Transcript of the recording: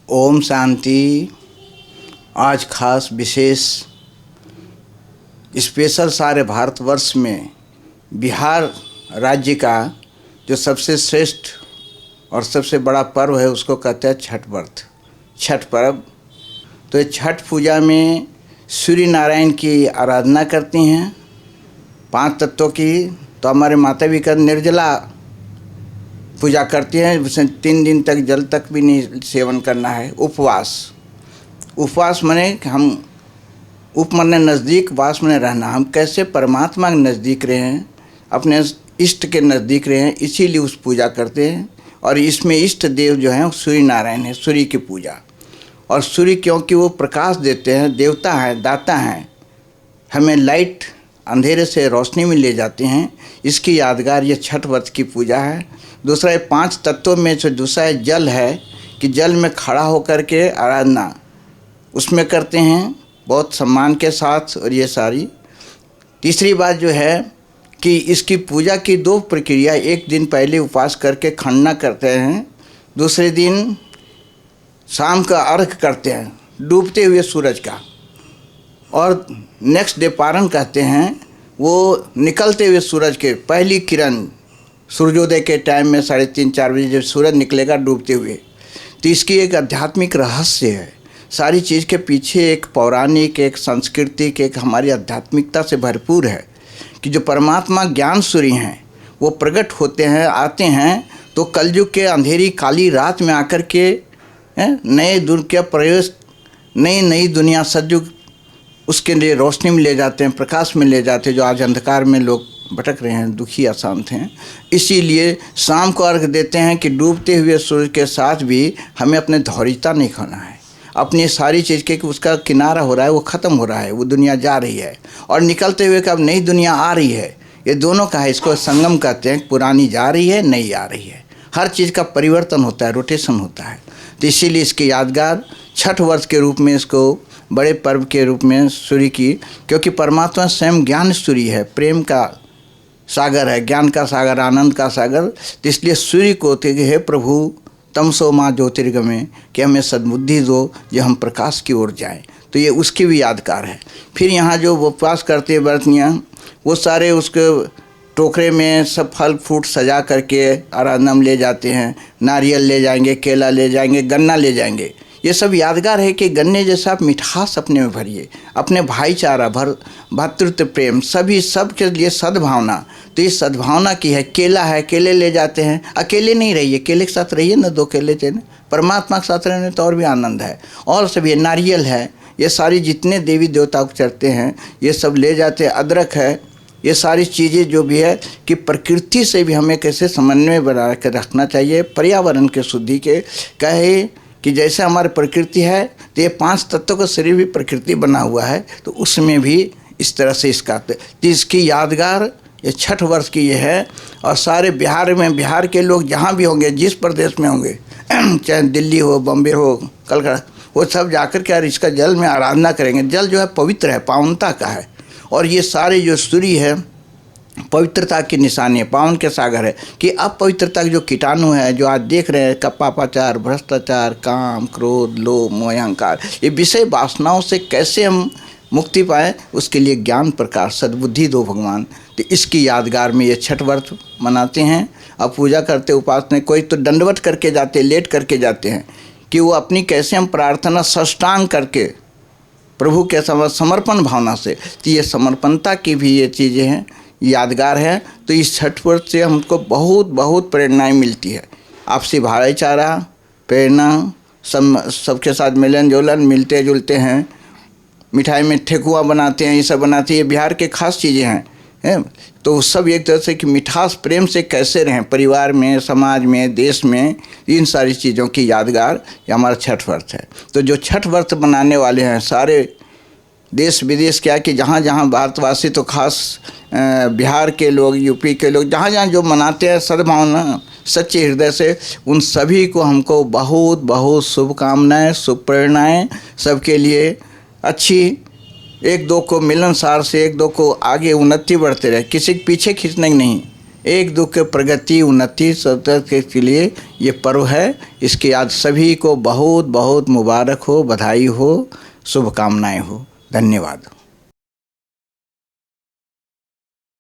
ओम शांति। आज खास विशेष स्पेशल सारे भारतवर्ष में बिहार राज्य का जो सबसे श्रेष्ठ और सबसे बड़ा पर्व है उसको कहते हैं छठ व्रत, छठ पर्व। तो ये छठ पूजा में सूर्य नारायण की आराधना करती हैं, 5 तत्वों की। तो हमारे माता भी का निर्जला पूजा करती हैं, उसमें 3 दिन तक जल तक भी नहीं सेवन करना है। उपवास माने हम उप माने नज़दीक, वास माने रहना। हम कैसे परमात्मा के नज़दीक रहें, अपने इष्ट के नज़दीक रहें, इसीलिए उस पूजा करते हैं। और इसमें इष्ट देव जो हैं सूर्य नारायण है, सूर्य की पूजा। और सूर्य क्योंकि वो प्रकाश देते हैं, देवता हैं, दाता हैं, हमें लाइट अंधेरे से रोशनी में ले जाते हैं। इसकी यादगार ये छठ व्रत की पूजा है। दूसरा ये 5 तत्वों में से दूसरा जल है कि जल में खड़ा होकर के आराधना उसमें करते हैं बहुत सम्मान के साथ। और ये सारी तीसरी बात जो है कि इसकी पूजा की 2 प्रक्रिया, एक दिन पहले उपवास करके खंडना करते हैं, दूसरे दिन शाम का अर्घ करते हैं डूबते हुए सूरज का, और नेक्स्ट डे पारण कहते हैं। वो निकलते हुए सूरज के पहली किरण सूर्योदय के टाइम में 3:30-4 बजे जब सूरज निकलेगा डूबते हुए। तो इसकी एक आध्यात्मिक रहस्य है। सारी चीज़ के पीछे एक पौराणिक, एक सांस्कृतिक, एक हमारी आध्यात्मिकता से भरपूर है कि जो परमात्मा ज्ञान सूर्य हैं वो प्रकट होते हैं, आते हैं तो कलयुग के अंधेरी काली रात में आकर के नए दुनिया के प्रवेश, नई दुनिया सतयुग उसके लिए रोशनी में ले जाते हैं, प्रकाश में ले जाते हैं। जो आज अंधकार में लोग भटक रहे हैं, दुखी अशांत हैं, इसीलिए शाम को अर्घ देते हैं कि डूबते हुए सूरज के साथ भी हमें अपने धौर्यता नहीं खोना है। अपनी सारी चीज़ के कि उसका किनारा हो रहा है, वो ख़त्म हो रहा है, वो दुनिया जा रही है, और निकलते हुए कब नई दुनिया आ रही है। ये दोनों का है, इसको संगम कहते हैं। पुरानी जा रही है, नई आ रही है, हर चीज़ का परिवर्तन होता है, रोटेशन होता है। तो इसीलिए इसकी यादगार छठ वर्ष के रूप में, इसको बड़े पर्व के रूप में सूर्य की, क्योंकि परमात्मा स्वयं ज्ञान सूर्य है, प्रेम का सागर है, ज्ञान का सागर, आनंद का सागर। तो इसलिए सूर्य को थे कि हे प्रभु तमसो माँ ज्योतिर्गमय, कि हमें सद्बुद्धि दो जो हम प्रकाश की ओर जाएं। तो ये उसकी भी यादगार है। फिर यहाँ जो उपवास करते हैं व्रतियाँ, वो सारे उसके टोकरे में सब फल फ्रूट सजा करके आराधना में ले जाते हैं। नारियल ले जाएंगे, केला ले जाएंगे, गन्ना ले जाएंगे। ये सब यादगार है कि गन्ने जैसा आप मिठास अपने में भरिए, अपने भाईचारा भातृत्व प्रेम, सभी सब के लिए सद्भावना। तो ये सद्भावना की है। केला है, केले ले जाते हैं, अकेले नहीं रहिए, केले के साथ रहिए ना, 2 केले थे ना, परमात्मा के साथ रहने तो और भी आनंद है। और सभी नारियल है, ये सारी जितने देवी देवता को चढ़ते हैं ये सब ले जाते हैं। अदरक है, ये सारी चीज़ें जो भी है कि प्रकृति से भी हमें कैसे समन्वय बना कर रखना चाहिए। पर्यावरण के शुद्धि के कहे कि जैसे हमारी प्रकृति है तो ये 5 तत्वों का शरीर भी प्रकृति बना हुआ है, तो उसमें भी इस तरह से इसका तो इसकी यादगार ये छठ वर्ष की ये है। और सारे बिहार में, बिहार के लोग जहाँ भी होंगे, जिस प्रदेश में होंगे, चाहे दिल्ली हो, बम्बे हो, कलकत्ता, वो सब जाकर के यार इसका जल में आराधना करेंगे। जल जो है पवित्र है, पावनता का है। और ये सारे जो सूर्य है पवित्रता की निशानी है, पावन के सागर है कि अपवित्रता के जो कीटाणु है जो आज देख रहे हैं, पापाचार, भ्रष्टाचार, काम, क्रोध, लोभ, मोह, अहंकार, ये विषय वासनाओं से कैसे हम मुक्ति पाएँ, उसके लिए ज्ञान प्रकाश सद्बुद्धि दो भगवान। तो इसकी यादगार में ये छठ व्रत मनाते हैं। अब पूजा करते, उपासना, कोई तो दंडवत करके जाते, लेट करके जाते हैं कि वो अपनी कैसे हम प्रार्थना साष्टांग करके प्रभु के समर्पण भावना से। तो ये समर्पणता की भी ये चीज़ें हैं, यादगार है। तो इस छठ व्रत से हमको बहुत प्रेरणाएं मिलती है। आपसी भाईचारा, प्रेरणा, सबके साथ मिलन जुलन, मिलते जुलते हैं। मिठाई में ठेकुआ बनाते हैं, ये सब बनाते हैं, ये बिहार के खास चीज़ें हैं। तो सब एक तरह से कि मिठास प्रेम से कैसे रहें परिवार में, समाज में, देश में, इन सारी चीज़ों की यादगार ये हमारा छठ व्रत है। तो जो छठ व्रत बनाने वाले हैं सारे देश विदेश, क्या कि जहाँ जहाँ भारतवासी, तो खास बिहार के लोग, यूपी के लोग, जहाँ जहाँ जो मनाते हैं सद्भावना सच्चे हृदय से, उन सभी को हमको बहुत शुभकामनाएँ, शुभ प्रेरणाएँ सबके लिए अच्छी। 1-2 को मिलनसार से 1-2 को आगे उन्नति बढ़ते रहे, किसी के पीछे खींचने नहीं, एक दूसरे प्रगति उन्नति सतत के लिए ये पर्व है। इसकी आज सभी को बहुत बहुत मुबारक हो, बधाई हो, शुभकामनाएं हो। धन्यवाद।